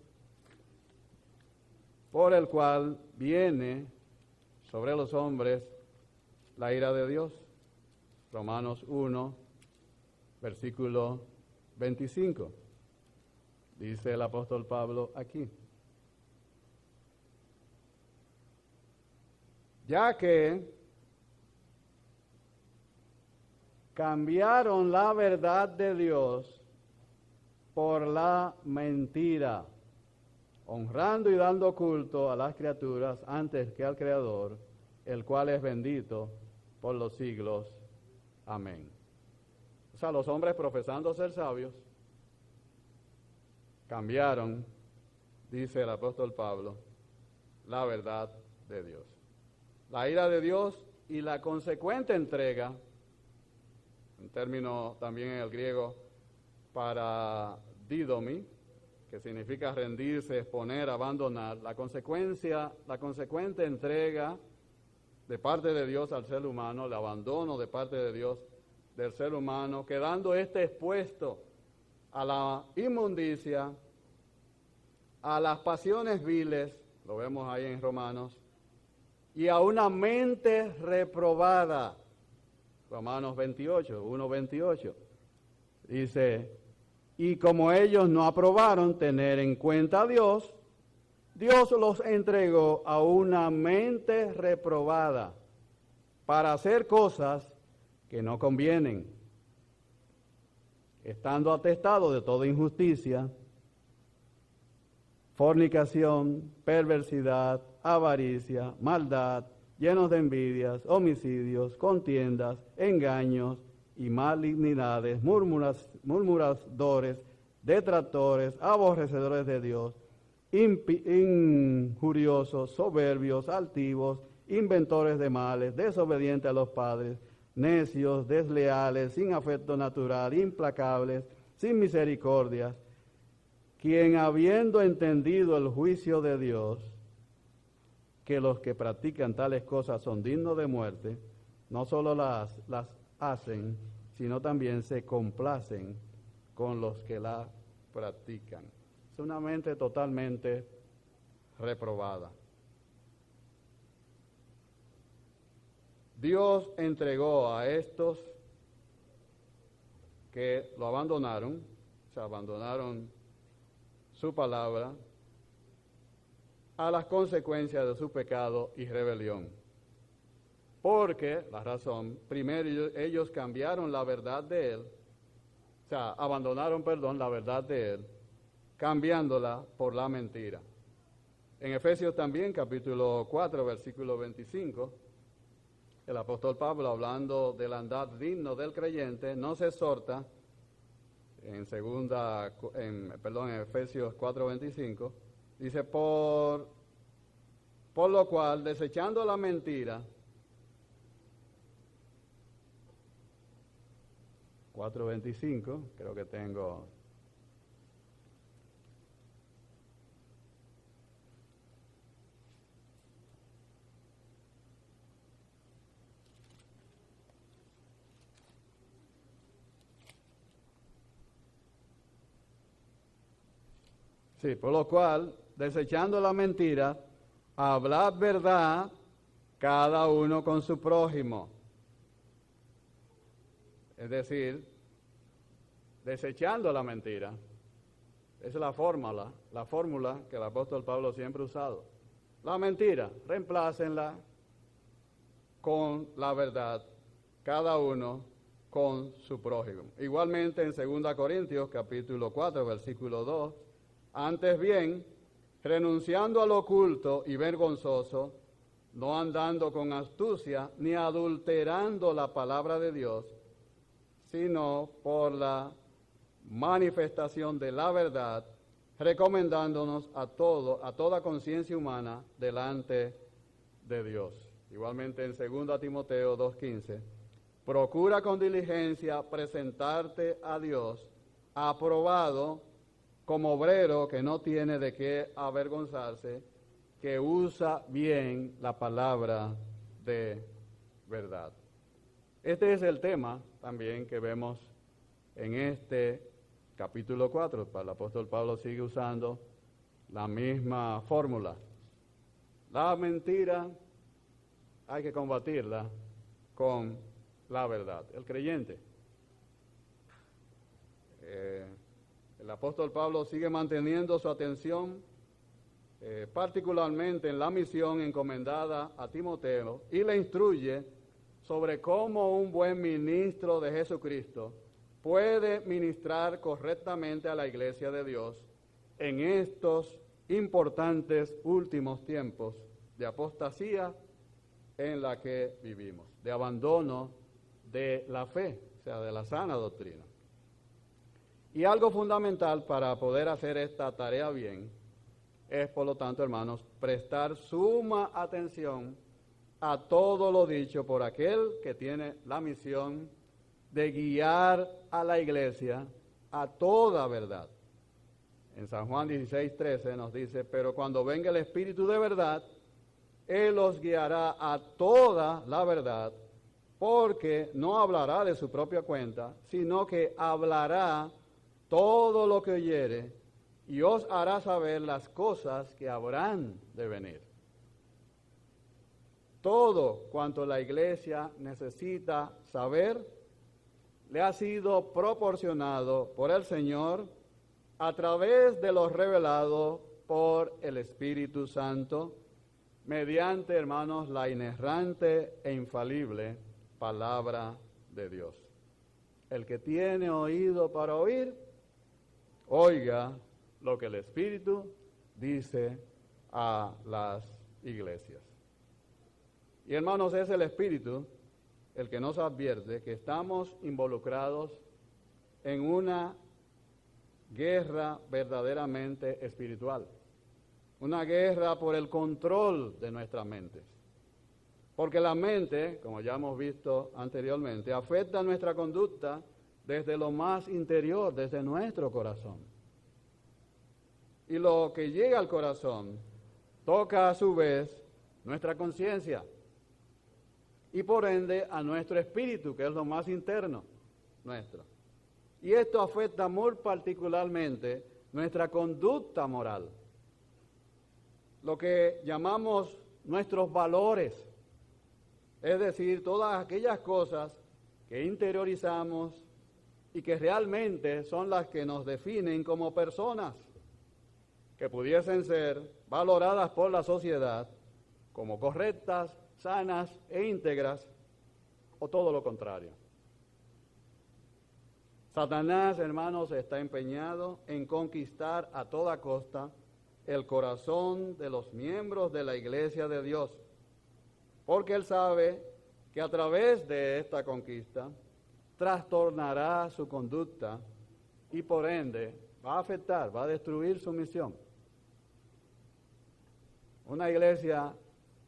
por el cual viene sobre los hombres la ira de Dios? Romanos 1, versículo 25. Dice el apóstol Pablo aquí: ya que cambiaron la verdad de Dios por la mentira, honrando y dando culto a las criaturas antes que al Creador, el cual es bendito por los siglos. Amén. O sea, los hombres profesando ser sabios, cambiaron, dice el apóstol Pablo, la verdad de Dios. La ira de Dios y la consecuente entrega un término también en el griego para didomi, que significa rendirse, exponer, abandonar, la consecuente entrega de parte de Dios al ser humano, el abandono de parte de Dios del ser humano, quedando expuesto a la inmundicia, a las pasiones viles, lo vemos ahí en Romanos, y a una mente reprobada. Romanos 28, 1:28, dice, y como ellos no aprobaron tener en cuenta a Dios, Dios los entregó a una mente reprobada para hacer cosas que no convienen, estando atestados de toda injusticia, fornicación, perversidad, avaricia, maldad, llenos de envidias, homicidios, contiendas, engaños y malignidades, murmuradores, detractores, aborrecedores de Dios, injuriosos, soberbios, altivos, inventores de males, desobedientes a los padres, necios, desleales, sin afecto natural, implacables, sin misericordia, quien habiendo entendido el juicio de Dios, que los que practican tales cosas son dignos de muerte, no solo las hacen, sino también se complacen con los que la practican. Es una mente totalmente reprobada. Dios entregó a estos que lo abandonaron, se abandonaron su palabra, a las consecuencias de su pecado y rebelión. Porque, la razón, primero ellos cambiaron la verdad de Él, o sea, abandonaron, la verdad de Él, cambiándola por la mentira. En Efesios también, capítulo 4, versículo 25, el apóstol Pablo, hablando del andar digno del creyente, nos exhorta, en Efesios 4, 25, dice, por lo cual, desechando la mentira, 4:25, creo que tengo. Sí, por lo cual, desechando la mentira, hablad verdad cada uno con su prójimo. Es decir, desechando la mentira. Esa es la fórmula que el apóstol Pablo siempre ha usado. La mentira, reemplácenla con la verdad, cada uno con su prójimo. Igualmente en 2 Corintios capítulo 4, versículo 2, antes bien, renunciando al oculto y vergonzoso, no andando con astucia, ni adulterando la palabra de Dios, sino por la manifestación de la verdad, recomendándonos a toda conciencia humana delante de Dios. Igualmente en 2 Timoteo 2:15, procura con diligencia presentarte a Dios aprobado como obrero que no tiene de qué avergonzarse, que usa bien la palabra de verdad. Este es el tema también que vemos en este capítulo 4. El apóstol Pablo sigue usando la misma fórmula. La mentira hay que combatirla con la verdad. El creyente. El apóstol Pablo sigue manteniendo su atención particularmente en la misión encomendada a Timoteo y le instruye sobre cómo un buen ministro de Jesucristo puede ministrar correctamente a la iglesia de Dios en estos importantes últimos tiempos de apostasía en la que vivimos, de abandono de la fe, o sea, de la sana doctrina. Y algo fundamental para poder hacer esta tarea bien es, por lo tanto, hermanos, prestar suma atención a todo lo dicho por aquel que tiene la misión de guiar a la iglesia a toda verdad. En San Juan 16:13 nos dice, pero cuando venga el Espíritu de verdad, Él los guiará a toda la verdad, porque no hablará de su propia cuenta, sino que hablará todo lo que oyere y os hará saber las cosas que habrán de venir. Todo cuanto la iglesia necesita saber le ha sido proporcionado por el Señor a través de lo revelado por el Espíritu Santo, mediante, hermanos, la inerrante e infalible palabra de Dios. El que tiene oído para oír, oiga lo que el Espíritu dice a las iglesias. Y hermanos, es el Espíritu el que nos advierte que estamos involucrados en una guerra verdaderamente espiritual, una guerra por el control de nuestras mentes. Porque la mente, como ya hemos visto anteriormente, afecta nuestra conducta desde lo más interior, desde nuestro corazón. Y lo que llega al corazón toca a su vez nuestra conciencia y por ende a nuestro espíritu, que es lo más interno nuestro. Y esto afecta muy particularmente nuestra conducta moral, lo que llamamos nuestros valores, es decir, todas aquellas cosas que interiorizamos y que realmente son las que nos definen como personas, que pudiesen ser valoradas por la sociedad como correctas, sanas e íntegras, o todo lo contrario. Satanás, hermanos, está empeñado en conquistar a toda costa el corazón de los miembros de la Iglesia de Dios, porque él sabe que a través de esta conquista trastornará su conducta y por ende va a afectar, va a destruir su misión. Una iglesia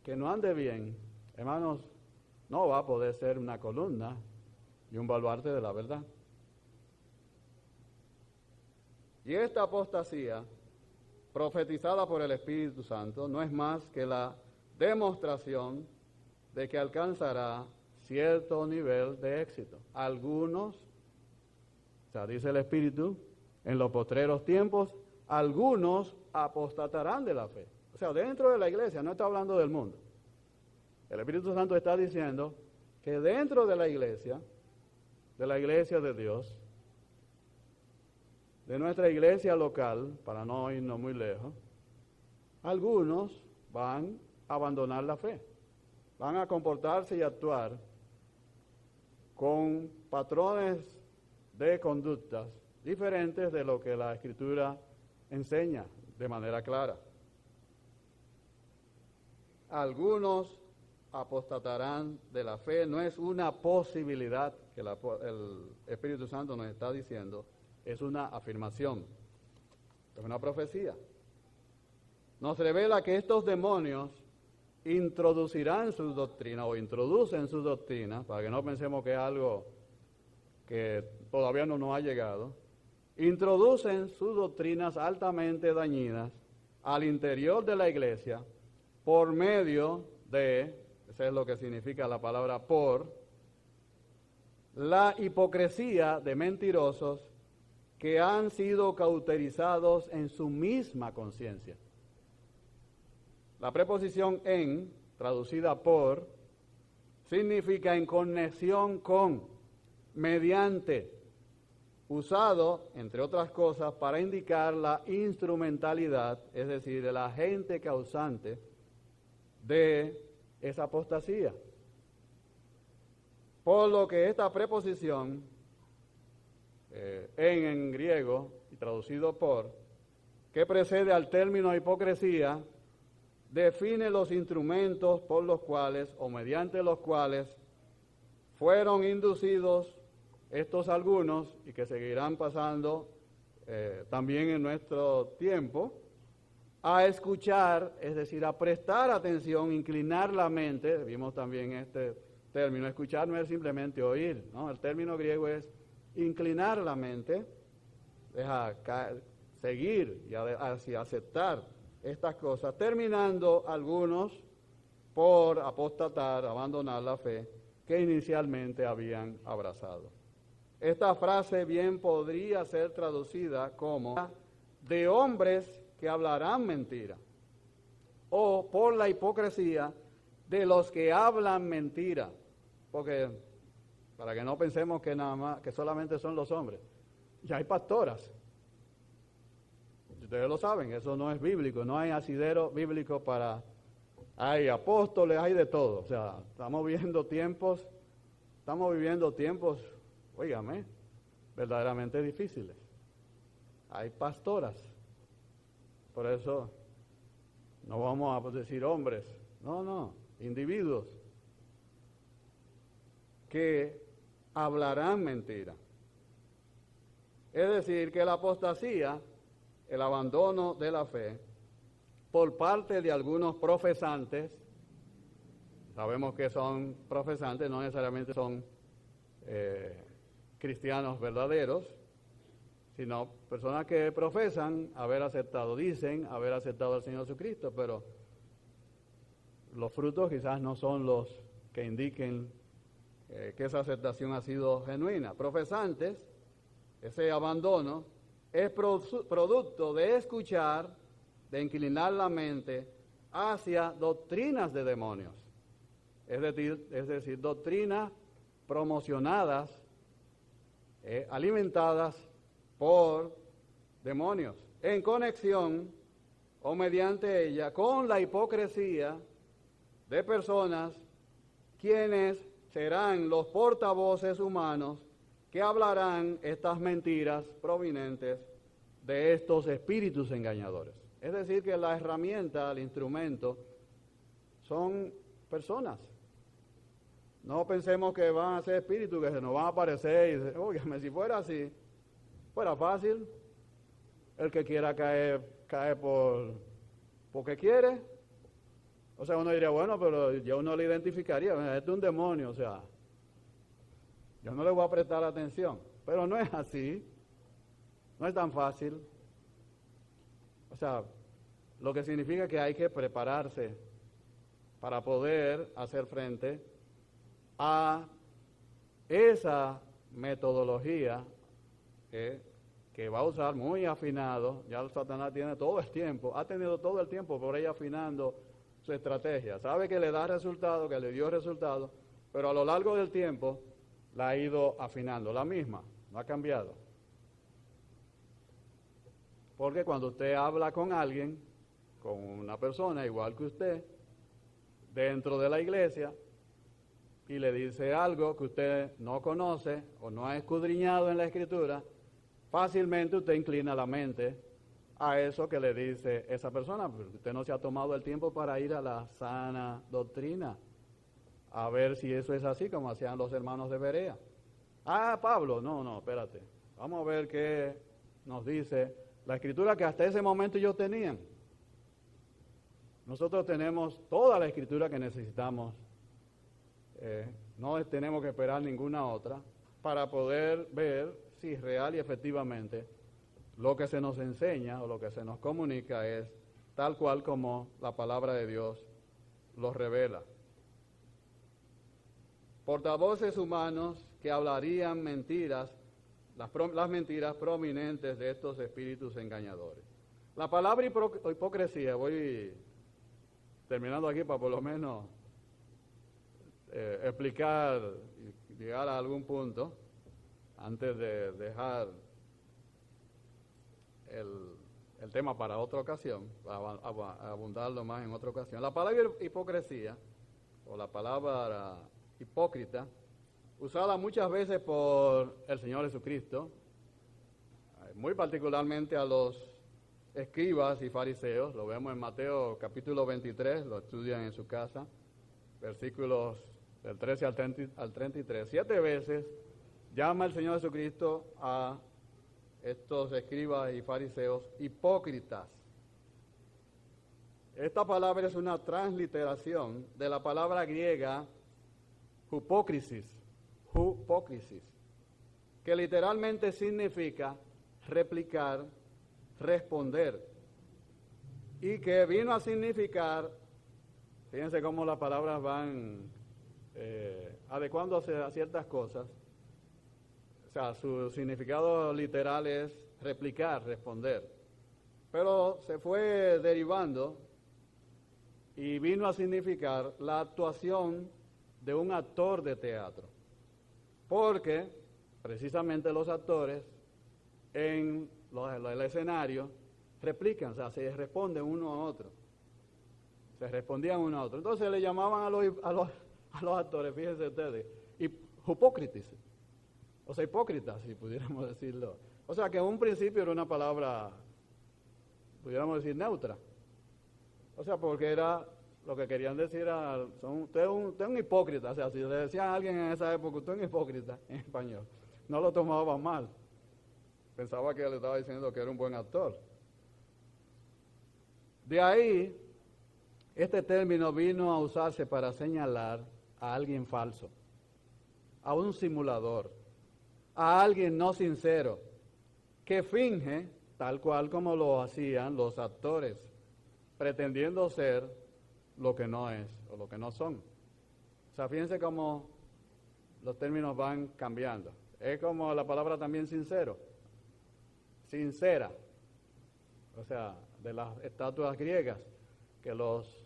que no ande bien, hermanos, no va a poder ser una columna y un baluarte de la verdad. Y esta apostasía, profetizada por el Espíritu Santo, no es más que la demostración de que alcanzará cierto nivel de éxito. Algunos, o sea, dice el Espíritu, en los postreros tiempos, algunos apostatarán de la fe. O sea, dentro de la iglesia, no está hablando del mundo. El Espíritu Santo está diciendo que dentro de la iglesia de Dios, de nuestra iglesia local, para no irnos muy lejos, algunos van a abandonar la fe, van a comportarse y actuar con patrones de conductas diferentes de lo que la Escritura enseña de manera clara. Algunos apostatarán de la fe, no es una posibilidad que el Espíritu Santo nos está diciendo, es una afirmación, es una profecía. Nos revela que estos demonios introducirán sus doctrinas o introducen sus doctrinas, para que no pensemos que es algo que todavía no nos ha llegado, introducen sus doctrinas altamente dañinas al interior de la iglesia por medio de, eso es lo que significa la palabra por, la hipocresía de mentirosos que han sido cauterizados en su misma conciencia. La preposición en, traducida por, significa en conexión con, mediante, usado, entre otras cosas, para indicar la instrumentalidad, es decir, el agente causante de esa apostasía. Por lo que esta preposición, en griego, y traducido por, que precede al término hipocresía, define los instrumentos por los cuales o mediante los cuales fueron inducidos estos algunos y que seguirán pasando también en nuestro tiempo a escuchar, es decir, a prestar atención, inclinar la mente, vimos también este término. Escuchar no es simplemente oír, ¿no? El término griego es inclinar la mente, seguir y así aceptar estas cosas, terminando algunos por apostatar, abandonar la fe que inicialmente habían abrazado. Esta frase bien podría ser traducida como de hombres que hablarán mentira, o por la hipocresía de los que hablan mentira, porque para que no pensemos que nada más, que solamente son los hombres, ya hay pastoras. Ustedes lo saben, eso no es bíblico, no hay asidero bíblico para, hay apóstoles, hay de todo. O sea, estamos viviendo tiempos, óigame, verdaderamente difíciles. Hay pastoras, por eso no vamos a decir hombres, no, individuos que hablarán mentira. Es decir, que la apostasía, el abandono de la fe, por parte de algunos profesantes, sabemos que son profesantes, no necesariamente son cristianos verdaderos, sino personas que profesan haber aceptado, dicen haber aceptado al Señor Jesucristo, pero los frutos quizás no son los que indiquen que esa aceptación ha sido genuina. Profesantes, ese abandono es producto de escuchar, de inclinar la mente hacia doctrinas de demonios, es decir, doctrinas promocionadas, alimentadas por demonios, en conexión o mediante ella con la hipocresía de personas quienes serán los portavoces humanos que hablarán estas mentiras provenientes de estos espíritus engañadores. Es decir, que la herramienta, el instrumento, son personas. No pensemos que van a ser espíritus que se nos van a aparecer y decir, óigame, si fuera así, fuera fácil. El que quiera cae porque quiere. O sea, uno diría, bueno, pero yo no le identificaría, este es un demonio, o sea, yo no le voy a prestar atención. Pero no es así, no es tan fácil. O sea, lo que significa que hay que prepararse para poder hacer frente a esa metodología que va a usar muy afinado. Ya el Satanás tiene todo el tiempo, ha tenido todo el tiempo por ahí afinando su estrategia. Sabe que le da resultado, que le dio resultado, pero a lo largo del tiempo la ha ido afinando, la misma, no ha cambiado. Porque cuando usted habla con alguien, con una persona igual que usted, dentro de la iglesia, y le dice algo que usted no conoce o no ha escudriñado en la Escritura, fácilmente usted inclina la mente a eso que le dice esa persona, porque usted no se ha tomado el tiempo para ir a la sana doctrina, a ver si eso es así como hacían los hermanos de Berea. Ah, Pablo, no, espérate, vamos a ver qué nos dice la Escritura que hasta ese momento ellos tenían. Nosotros tenemos toda la Escritura que necesitamos, no tenemos que esperar ninguna otra para poder ver si real y efectivamente lo que se nos enseña o lo que se nos comunica es tal cual como la palabra de Dios lo revela. Portavoces humanos que hablarían mentiras, las mentiras prominentes de estos espíritus engañadores. La palabra hipocresía, voy terminando aquí para por lo menos explicar y llegar a algún punto antes de dejar el tema para otra ocasión, para abundarlo más en otra ocasión. La palabra hipocresía o la palabra hipócrita, usada muchas veces por el Señor Jesucristo, muy particularmente a los escribas y fariseos, lo vemos en Mateo capítulo 23, lo estudian en su casa, versículos del 13 al 33. 7 veces llama el Señor Jesucristo a estos escribas y fariseos hipócritas. Esta palabra es una transliteración de la palabra griega Hipócrisis, que literalmente significa replicar, responder, y que vino a significar, fíjense cómo las palabras van adecuándose a ciertas cosas. O sea, su significado literal es replicar, responder, pero se fue derivando y vino a significar la actuación de un actor de teatro, porque precisamente los actores en el escenario replican, o sea, se responden uno a otro, se respondían uno a otro. Entonces le llamaban a los actores, fíjense ustedes, hipócritas, o sea, hipócritas, si pudiéramos decirlo. O sea, que en un principio era una palabra, pudiéramos decir, neutra. O sea, porque era lo que querían decir, usted es un hipócrita. O sea, si le decían a alguien en esa época, usted es un hipócrita, en español, no lo tomaba mal. Pensaba que le estaba diciendo que era un buen actor. De ahí, este término vino a usarse para señalar a alguien falso, a un simulador, a alguien no sincero, que finge, tal cual como lo hacían los actores, pretendiendo ser lo que no es o lo que no son. O sea, fíjense cómo los términos van cambiando. Es como la palabra también sincero, sincera, o sea, de las estatuas griegas, que los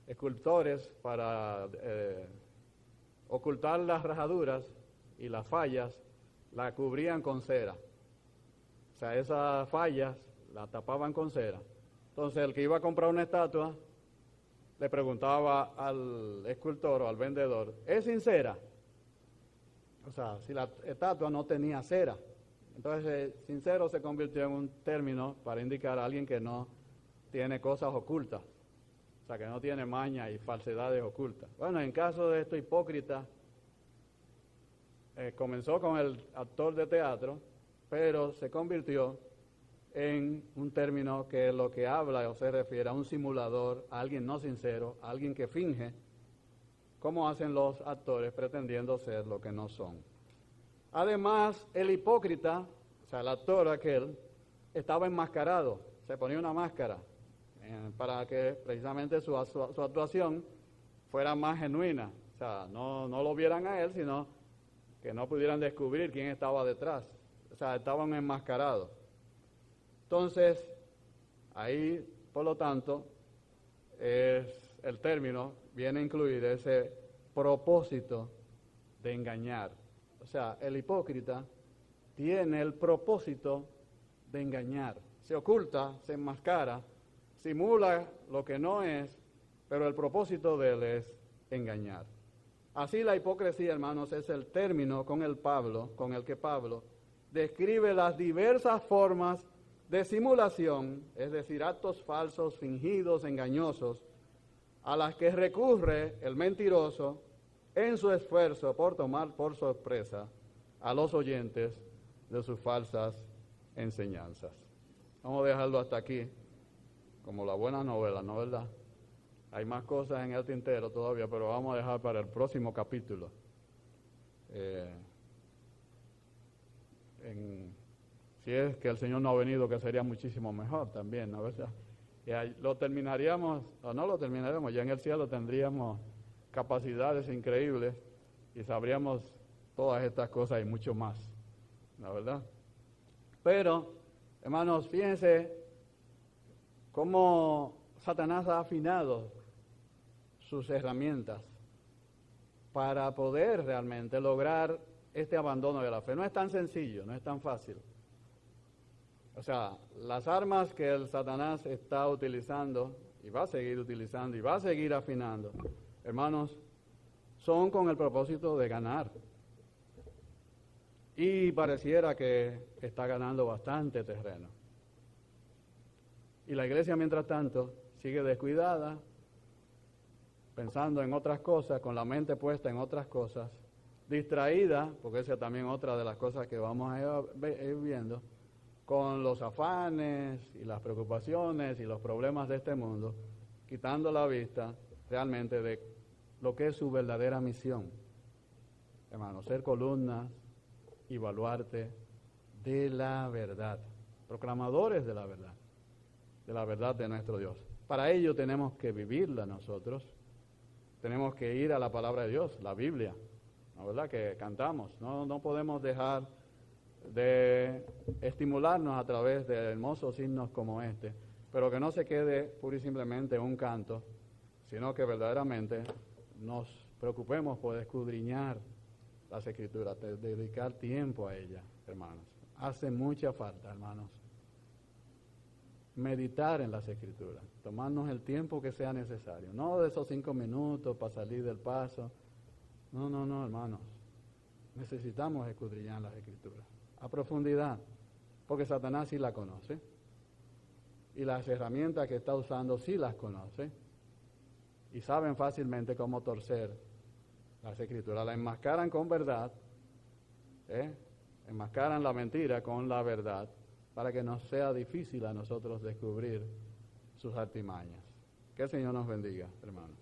escultores, para ocultar las rajaduras y las fallas, la cubrían con cera. O sea, esas fallas las tapaban con cera. Entonces el que iba a comprar una estatua le preguntaba al escultor o al vendedor, ¿es sincera? O sea, si la estatua no tenía cera. Entonces sincero se convirtió en un término para indicar a alguien que no tiene cosas ocultas. O sea, que no tiene maña y falsedades ocultas. Bueno, en caso de esto hipócrita, comenzó con el actor de teatro, pero se convirtió en un término que lo que habla o se refiere a un simulador, a alguien no sincero, a alguien que finge, como hacen los actores pretendiendo ser lo que no son. Además, el hipócrita, o sea, el actor aquel, estaba enmascarado, se ponía una máscara para que precisamente su actuación fuera más genuina. O sea, no lo vieran a él, sino que no pudieran descubrir quién estaba detrás. O sea, estaban enmascarados. Entonces, ahí, por lo tanto, el término viene a incluir ese propósito de engañar. O sea, el hipócrita tiene el propósito de engañar. Se oculta, se enmascara, simula lo que no es, pero el propósito de él es engañar. Así la hipocresía, hermanos, es el término con el que Pablo describe las diversas formas de simulación, es decir, actos falsos, fingidos, engañosos, a las que recurre el mentiroso en su esfuerzo por tomar por sorpresa a los oyentes de sus falsas enseñanzas. Vamos a dejarlo hasta aquí, como la buena novela, ¿no verdad? Hay más cosas en el tintero todavía, pero vamos a dejar para el próximo capítulo. Si es que el Señor no ha venido, que sería muchísimo mejor también, ¿no verdad? Y lo terminaríamos, o no lo terminaríamos, ya en el cielo tendríamos capacidades increíbles y sabríamos todas estas cosas y mucho más, ¿no verdad? Pero, hermanos, fíjense cómo Satanás ha afinado sus herramientas para poder realmente lograr este abandono de la fe. No es tan sencillo, no es tan fácil. O sea, las armas que el Satanás está utilizando y va a seguir utilizando y va a seguir afinando, hermanos, son con el propósito de ganar. Y pareciera que está ganando bastante terreno. Y la iglesia, mientras tanto, sigue descuidada, pensando en otras cosas, con la mente puesta en otras cosas, distraída, porque esa es también otra de las cosas que vamos a ir viendo, con los afanes y las preocupaciones y los problemas de este mundo, quitando la vista realmente de lo que es su verdadera misión. hermanos, ser columnas y baluarte de la verdad, proclamadores de la verdad de nuestro Dios. Para ello tenemos que vivirla nosotros, tenemos que ir a la palabra de Dios, la Biblia, ¿no? ¿Verdad? Que cantamos, no podemos dejar de estimularnos a través de hermosos himnos como este, pero que no se quede pura y simplemente un canto, sino que verdaderamente nos preocupemos por escudriñar las Escrituras, de dedicar tiempo a ellas, hermanos. Hace mucha falta, hermanos, meditar en las Escrituras, tomarnos el tiempo que sea necesario, no de esos 5 minutos para salir del paso. No, hermanos, necesitamos escudriñar las Escrituras a profundidad, porque Satanás sí la conoce, y las herramientas que está usando sí las conoce, y saben fácilmente cómo torcer las Escrituras. La enmascaran con verdad, enmascaran la mentira con la verdad, para que nos sea difícil a nosotros descubrir sus artimañas. Que el Señor nos bendiga, hermanos.